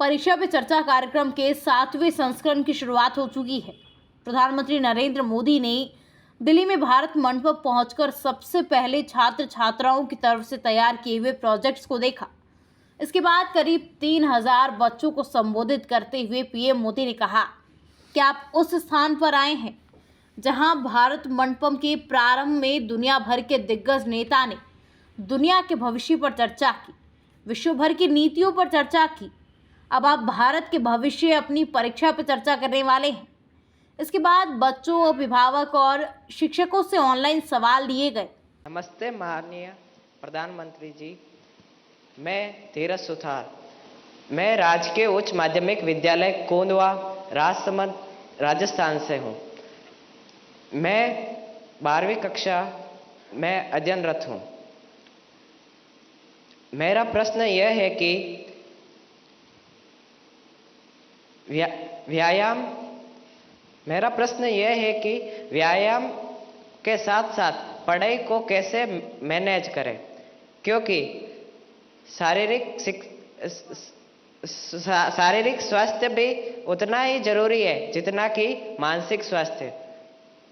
परीक्षा पे चर्चा कार्यक्रम के 7वें संस्करण की शुरुआत हो चुकी है। प्रधानमंत्री नरेंद्र मोदी ने दिल्ली में भारत मंडप पहुंचकर सबसे पहले छात्र छात्राओं की तरफ से तैयार किए हुए प्रोजेक्ट्स को देखा। इसके बाद करीब 3000 बच्चों को संबोधित करते हुए पीएम मोदी ने कहा कि आप उस स्थान पर आए हैं जहां भारत मंडपम के प्रारंभ में दुनिया भर के दिग्गज नेता ने दुनिया के भविष्य पर चर्चा की, विश्व भर की नीतियों पर चर्चा की। अब आप भारत के भविष्य अपनी परीक्षा पर चर्चा करने वाले हैं। इसके बाद बच्चों, अभिभावक और शिक्षकों से ऑनलाइन सवाल लिए गए। नमस्ते माननीय प्रधानमंत्री जी, मैं धीरज सुथार, मैं राजकीय उच्च माध्यमिक विद्यालय कोंदवा, राजसमंद, राजस्थान से हूँ। मैं 12वीं कक्षा में अध्ययनरत हूँ। मेरा प्रश्न यह है कि व्यायाम के साथ साथ पढ़ाई को कैसे मैनेज करें, क्योंकि शारीरिक स्वास्थ्य भी उतना ही जरूरी है जितना कि मानसिक स्वास्थ्य।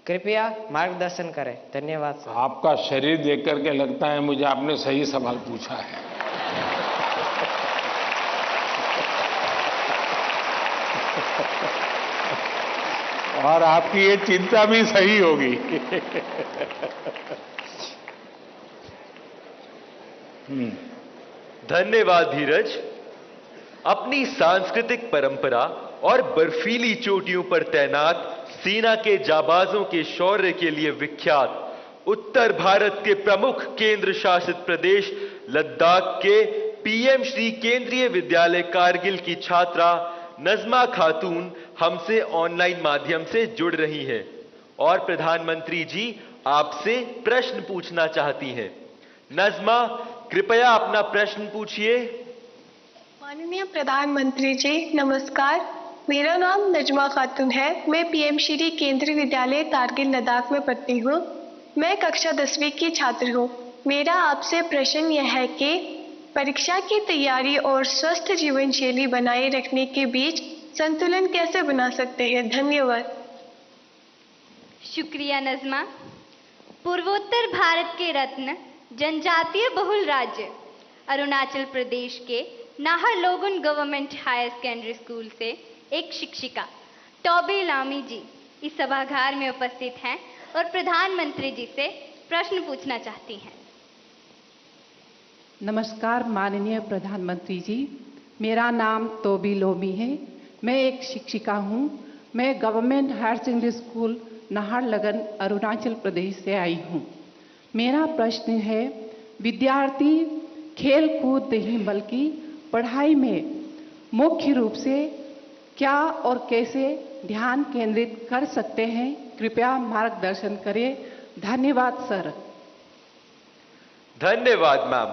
कृपया मार्गदर्शन करें। धन्यवाद सर। आपका शरीर देख करके लगता है मुझे आपने सही सवाल पूछा है। और आपकी ये चिंता भी सही होगी। धन्यवाद धीरज। अपनी सांस्कृतिक परंपरा और बर्फीली चोटियों पर तैनात सेना के जाबाजों के शौर्य के लिए विख्यात उत्तर भारत के प्रमुख केंद्र शासित प्रदेश लद्दाख के पीएम श्री केंद्रीय विद्यालय कारगिल की छात्रा नज़मा खातून हमसे ऑनलाइन माध्यम से जुड़ रही हैं और प्रधानमंत्री जी आपसे प्रश्न पूछना चाहती हैं। नज़मा, कृपया अपना प्रश्न पूछिए। माननीय प्रधानमंत्री जी नमस्कार, मेरा नाम नज़मा खातून है। मैं पीएम श्री केंद्रीय विद्यालय कारगिल लद्दाख में पढ़ती हूँ। मैं कक्षा 10वीं की छात्र हूँ। मेरा आपसे प्रश्न यह है कि परीक्षा की तैयारी और स्वस्थ जीवन शैली बनाए रखने के बीच संतुलन कैसे बना सकते हैं? धन्यवाद। शुक्रिया नज़मा। पूर्वोत्तर भारत के रत्न जनजातीय बहुल राज्य अरुणाचल प्रदेश के Naharlagun government higher secondary school से एक शिक्षिका टोबी लामी जी इस सभागार में उपस्थित हैं और प्रधानमंत्री जी से प्रश्न पूछना चाहती हैं। नमस्कार माननीय प्रधानमंत्री जी, मेरा नाम तोबी लोमी है। मैं एक शिक्षिका हूँ। मैं government higher secondary school Naharlagun Arunachal Pradesh से आई हूँ। मेरा प्रश्न है, विद्यार्थी खेल कूद नहीं बल्कि पढ़ाई में मुख्य रूप से क्या और कैसे ध्यान केंद्रित कर सकते हैं? कृपया मार्गदर्शन करें। धन्यवाद सर। धन्यवाद मैम।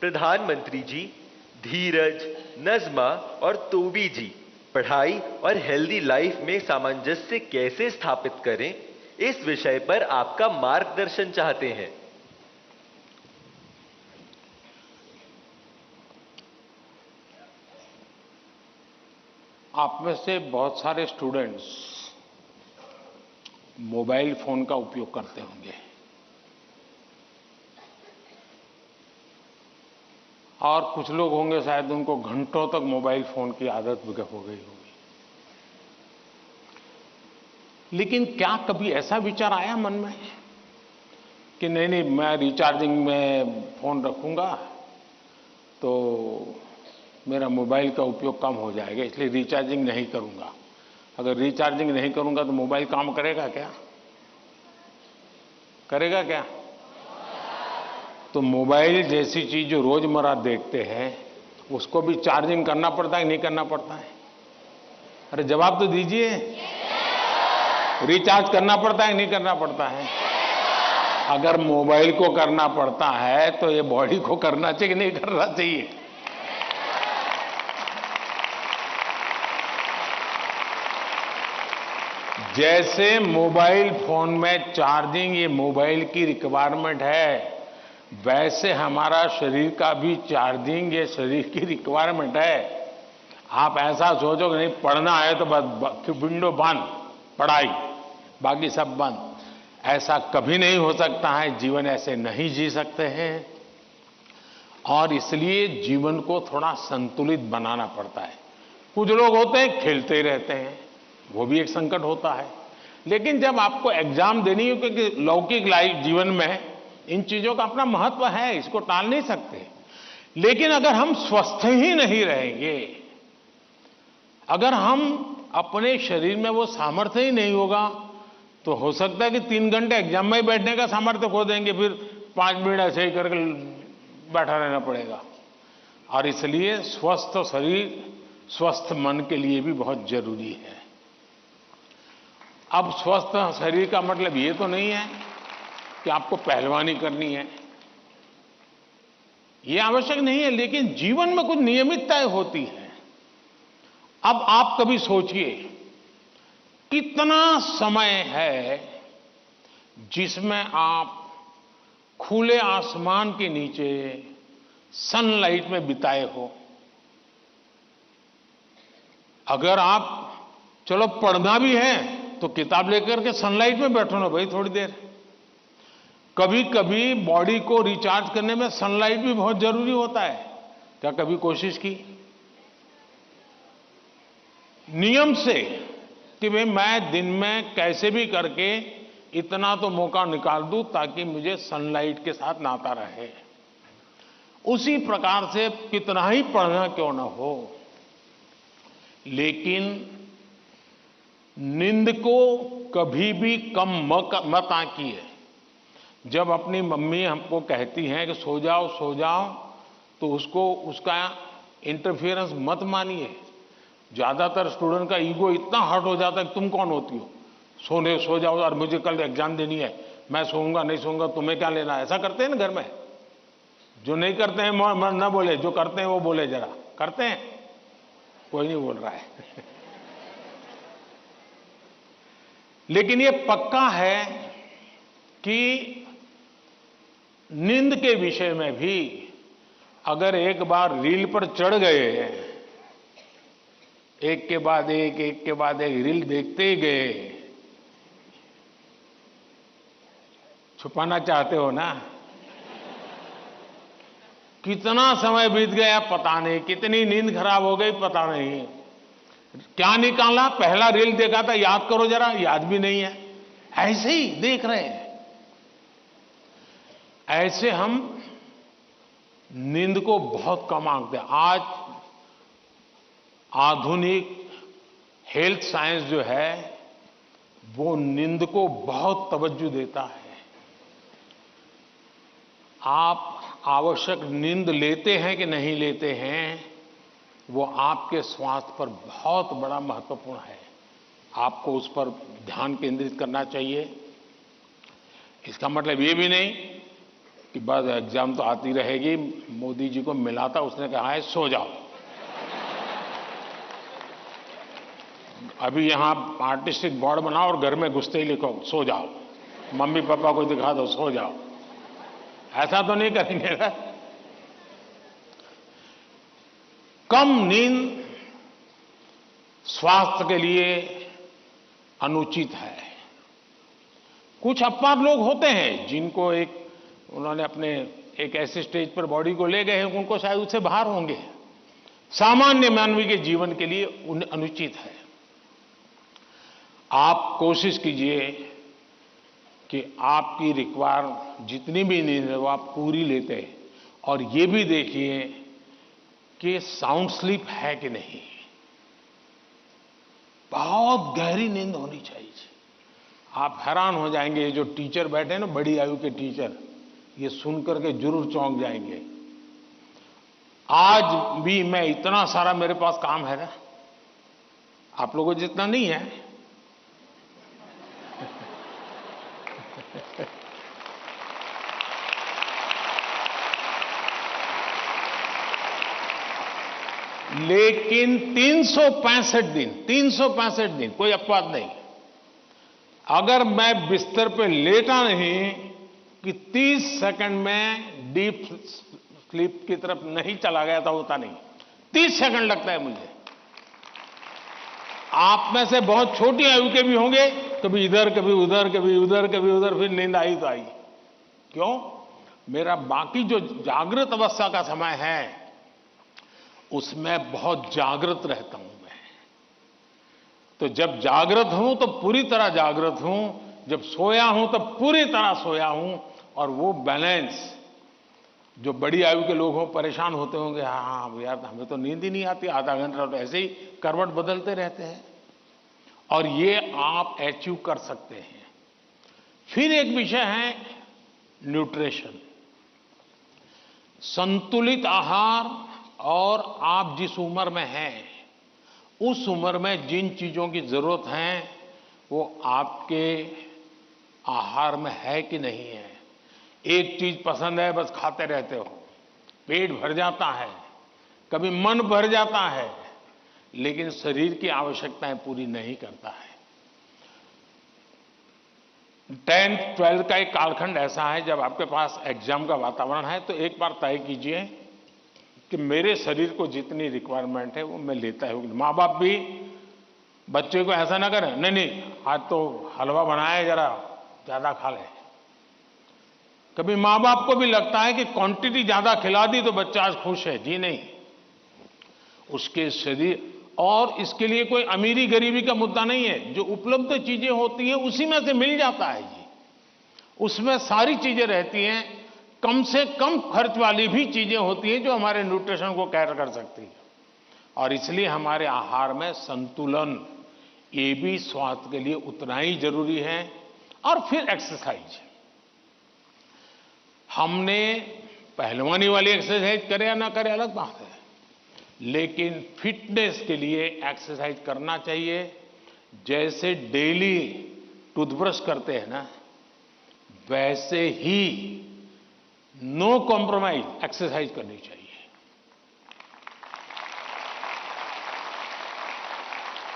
प्रधानमंत्री जी, धीरज, नज़मा और तोबी जी पढ़ाई और हेल्दी लाइफ में सामंजस्य कैसे स्थापित करें, इस विषय पर आपका मार्गदर्शन चाहते हैं। आप में से बहुत सारे स्टूडेंट्स मोबाइल फोन का उपयोग करते होंगे और कुछ लोग होंगे शायद उनको घंटों तक मोबाइल फोन की आदत हो गई होगी। लेकिन क्या कभी ऐसा विचार आया मन में कि नहीं मैं रिचार्जिंग में फोन रखूंगा तो मेरा मोबाइल का उपयोग कम हो जाएगा, इसलिए रिचार्जिंग नहीं करूंगा। अगर रिचार्जिंग नहीं करूंगा तो मोबाइल काम करेगा क्या? करेगा क्या? तो मोबाइल जैसी चीज जो रोजमर्रा देखते हैं उसको भी चार्जिंग करना पड़ता है, नहीं करना पड़ता है? अरे जवाब तो दीजिए। रिचार्ज करना पड़ता है, नहीं करना पड़ता है? अगर मोबाइल को करना पड़ता है तो ये बॉडी को करना चाहिए कि नहीं करना चाहिए? जैसे मोबाइल फोन में चार्जिंग ये मोबाइल की रिक्वायरमेंट है, वैसे हमारा शरीर का भी चार्जिंग ये शरीर की रिक्वायरमेंट है। आप ऐसा सोचो कि नहीं पढ़ना है तो बस विंडो बंद, पढ़ाई, बाकी सब बंद। ऐसा कभी नहीं हो सकता है, जीवन ऐसे नहीं जी सकते हैं। और इसलिए जीवन को थोड़ा संतुलित बनाना पड़ता है। कुछ लोग होते हैं खेलते ही रहते हैं, वो भी एक संकट होता है। लेकिन जब आपको एग्जाम देनी हो, क्योंकि लौकिक लाइफ जीवन में इन चीजों का अपना महत्व है, इसको टाल नहीं सकते। लेकिन अगर हम स्वस्थ ही नहीं रहेंगे, अगर हम अपने शरीर में वो सामर्थ्य ही नहीं होगा, तो हो सकता है कि 3 घंटे एग्जाम में ही बैठने का सामर्थ्य खो देंगे, फिर 5 मिनट ऐसे ही करके बैठा रहना पड़ेगा। और इसलिए स्वस्थ शरीर स्वस्थ मन के लिए भी बहुत जरूरी है। अब स्वस्थ शरीर का मतलब ये तो नहीं है कि आपको पहलवानी करनी है, ये आवश्यक नहीं है, लेकिन जीवन में कुछ नियमितताएं होती हैं। अब आप कभी सोचिए, कितना समय है जिसमें आप खुले आसमान के नीचे सनलाइट में बिताए हो। अगर आप चलो पढ़ना भी है तो किताब लेकर के सनलाइट में बैठो ना भाई थोड़ी देर। कभी कभी बॉडी को रिचार्ज करने में सनलाइट भी बहुत जरूरी होता है। क्या कभी कोशिश की नियम से कि भाई मैं दिन में कैसे भी करके इतना तो मौका निकाल दूं ताकि मुझे सनलाइट के साथ नाता रहे। उसी प्रकार से कितना ही पढ़ना क्यों ना हो, लेकिन नींद को कभी भी कम मत आंकिए। जब अपनी मम्मी हमको कहती हैं कि सो जाओ, तो उसका इंटरफियरेंस मत मानिए। ज्यादातर स्टूडेंट का ईगो इतना हर्ट हो जाता है कि तुम कौन होती हो, सो जाओ और मुझे कल एग्जाम देनी है, मैं सोऊंगा नहीं सोऊंगा, तुम्हें क्या लेना। ऐसा करते हैं ना घर में। जो नहीं करते हैं न बोले, जो करते हैं वो बोले। जरा करते हैं, कोई नहीं बोल रहा है। लेकिन ये पक्का है कि नींद के विषय में भी अगर एक बार रील पर चढ़ गए, एक के बाद एक रील देखते ही गए, छुपाना चाहते हो ना। कितना समय बीत गया पता नहीं, कितनी नींद खराब हो गई पता नहीं। क्या निकाला, पहला रील देखा था, याद करो जरा, याद भी नहीं है, ऐसे ही देख रहे हैं। ऐसे हम नींद को बहुत कम आंकते हैं। आज आधुनिक हेल्थ साइंस जो है वो नींद को बहुत तवज्जो देता है। आप आवश्यक नींद लेते हैं कि नहीं लेते हैं, वो आपके स्वास्थ्य पर बहुत बड़ा महत्वपूर्ण है। आपको उस पर ध्यान केंद्रित करना चाहिए। इसका मतलब ये भी नहीं कि बस एग्जाम तो आती रहेगी। मोदी जी को मिला था, उसने कहा है सो जाओ। अभी यहां आर्टिस्टिक बोर्ड बनाओ और घर में घुसते ही लिखो सो जाओ, मम्मी पापा को दिखा दो सो जाओ। ऐसा तो नहीं करेंगे ना। कम नींद स्वास्थ्य के लिए अनुचित है। कुछ अपवाद लोग होते हैं जिनको उन्होंने अपने एक ऐसे स्टेज पर बॉडी को ले गए हैं, उनको शायद उससे बाहर होंगे। सामान्य मानवीय के जीवन के लिए अनुचित है। आप कोशिश कीजिए कि आपकी रिक्वायर जितनी भी नींद है वो आप पूरी लेते हैं। और ये भी देखिए कि साउंड स्लीप है कि नहीं। बहुत गहरी नींद होनी चाहिए। आप हैरान हो जाएंगे, ये जो टीचर बैठे हैं ना, बड़ी आयु के टीचर, ये सुनकर के जरूर चौंक जाएंगे। आज भी मैं इतना सारा मेरे पास काम है ना, आप लोगों जितना नहीं है। लेकिन 365 दिन कोई अपवाद नहीं। अगर मैं बिस्तर पे लेटा नहीं कि 30 सेकंड में डीप स्लीप की तरफ नहीं चला गया था, होता नहीं। 30 सेकंड लगता है मुझे। आप में से बहुत छोटी आयु के भी होंगे, कभी इधर कभी उधर, कभी उधर कभी उधर, फिर नींद आई तो आई। क्यों? मेरा बाकी जो जागृत अवस्था का समय है उसमें बहुत जागृत रहता हूं मैं। तो जब जागृत हूं तो पूरी तरह जागृत हूं, जब सोया हूं तो पूरी तरह सोया हूं। और वो बैलेंस, जो बड़ी आयु के लोग हों परेशान होते होंगे, हाँ यार हमें तो नींद ही नहीं आती, आधा घंटा तो ऐसे ही करवट बदलते रहते हैं, और ये आप अचीव कर सकते हैं। फिर एक विषय है न्यूट्रिशन, संतुलित आहार। और आप जिस उम्र में हैं उस उम्र में जिन चीजों की जरूरत है वो आपके आहार में है कि नहीं है। एक चीज पसंद है बस खाते रहते हो, पेट भर जाता है, कभी मन भर जाता है, लेकिन शरीर की आवश्यकताएं पूरी नहीं करता है। 10th 12th का एक कालखंड ऐसा है जब आपके पास एग्जाम का वातावरण है, तो एक बार तय कीजिए कि मेरे शरीर को जितनी रिक्वायरमेंट है वो मैं लेता हूं। माँ बाप भी बच्चे को ऐसा ना करें, नहीं नहीं आज तो हलवा बनाया, जरा ज्यादा खा ले। कभी माँ बाप को भी लगता है कि क्वांटिटी ज्यादा खिला दी तो बच्चा आज खुश है। जी नहीं, उसके शरीर, और इसके लिए कोई अमीरी गरीबी का मुद्दा नहीं है। जो उपलब्ध चीजें होती हैं उसी में से मिल जाता है जी, उसमें सारी चीजें रहती हैं। कम से कम खर्च वाली भी चीजें होती हैं जो हमारे न्यूट्रिशन को कैटर कर सकती है। और इसलिए हमारे आहार में संतुलन, ये भी स्वास्थ्य के लिए उतना ही जरूरी है। और फिर एक्सरसाइज, हमने पहलवानी वाली एक्सरसाइज करे या ना करे अलग बात है, लेकिन फिटनेस के लिए एक्सरसाइज करना चाहिए। जैसे डेली टूथब्रश करते हैं ना, वैसे ही नो कॉम्प्रोमाइज एक्सरसाइज करनी चाहिए।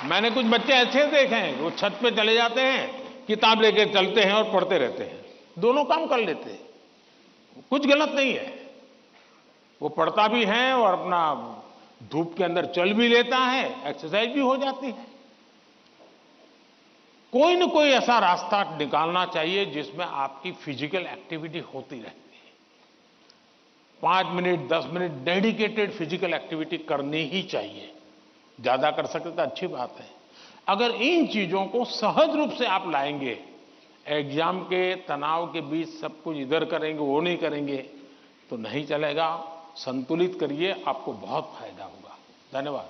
मैंने कुछ बच्चे ऐसे देखे हैं, वो छत पे चले जाते हैं, किताब लेके चलते हैं और पढ़ते रहते हैं, दोनों काम कर लेते हैं। कुछ गलत नहीं है, वो पढ़ता भी है और अपना धूप के अंदर चल भी लेता है, एक्सरसाइज भी हो जाती है। कोई न कोई ऐसा रास्ता निकालना चाहिए जिसमें आपकी फिजिकल एक्टिविटी होती रहती है। 5 minute 10 minute dedicated physical activity करनी ही चाहिए। ज्यादा कर सकते तो अच्छी बात है। अगर इन चीजों को सहज रूप से आप लाएंगे, एग्जाम के तनाव के बीच सब कुछ इधर करेंगे वो नहीं करेंगे तो नहीं चलेगा। संतुलित करिए, आपको बहुत फायदा होगा। धन्यवाद।